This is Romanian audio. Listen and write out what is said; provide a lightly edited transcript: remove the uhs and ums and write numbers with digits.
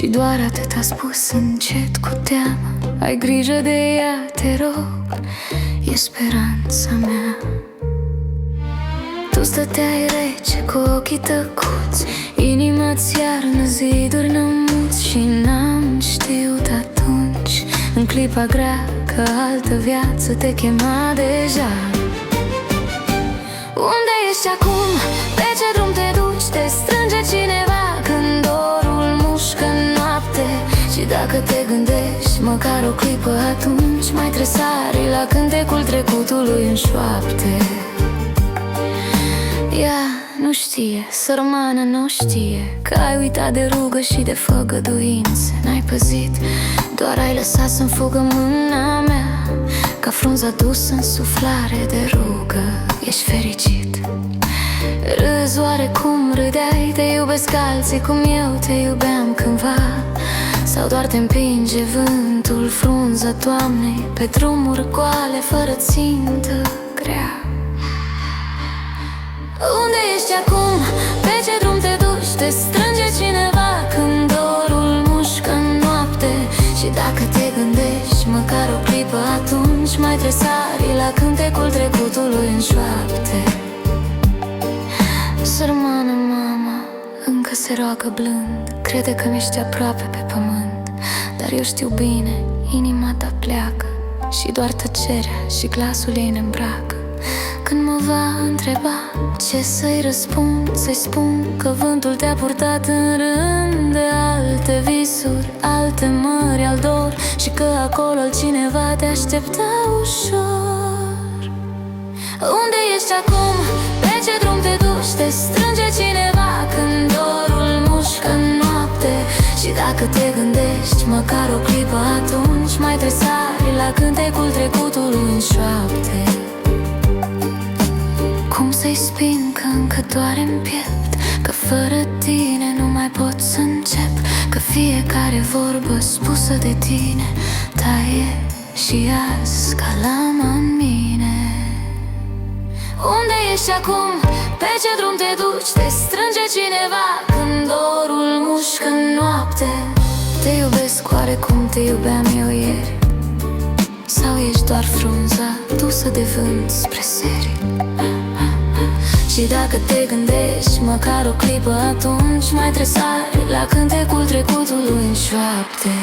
Și doar atât a spus încet cu teamă: ai grijă de ea, te rog, e speranța mea. Tu stăteai rece cu ochii tăcuți, inima-ți iarnă ziduri nămuți. Și n-am știut atunci, în clipa grea, că altă viață te chema deja. Unde ești acum? Pe ce drum te duci? Te strânge cineva când dorul mușcă în noapte. Și dacă te gândești măcar o clipă, atunci mai tresari la cântecul trecutului în șoapte. Ea nu știe, sărmană nu știe, că ai uitat de rugă și de făgăduințe. N-ai păzit, doar ai lăsat să-mi fugă mâna mea, ca frunza dusă în suflare de rugă. Ești fericit? Râzi oarecum râdeai, te iubesc alții cum eu te iubeam cândva? Sau doar te împinge vântul, frunza toamnei, pe drumuri goale, fără țintă grea? Unde ești acum? Pe ce drum te duci? Te strânge cineva când dorul mușcă în noapte. Și dacă te gândești măcar o clipă, atunci mai tresari la cântecul trecutului în șoapte. Sărmană mama, încă se roagă blând, crede că mi-ești aproape pe pământ. Dar eu știu bine, inima ta pleacă și doar tăcerea și glasul ei ne îmbracă. Când mă va întreba ce să-i răspund, să-i spun că vântul te-a purtat în rând de alte visuri, alte mări al dor, și că acolo altcineva te aștepta ușor. Unde ești acum? Pe ce drum te duci? Te strânge cineva când dorul mușcă în noapte. Și dacă te gândești măcar o clipă, atunci mai tresari la cântecul trecutului în șoapte. Cum să-i spun că încă doare-n piept, că fără tine nu mai pot să încep, că fiecare vorbă spusă de tine taie și azi ca lama în mine. Unde ești acum? Pe ce drum te duci? Te strânge cineva când dorul mușcă în noapte. Te iubesc oarecum te iubeam eu ieri? Sau ești doar frunza dusă de vânt spre serii? Și dacă te gândești măcar o clipă, atunci mai tresari la cântecul trecutului în șoapte.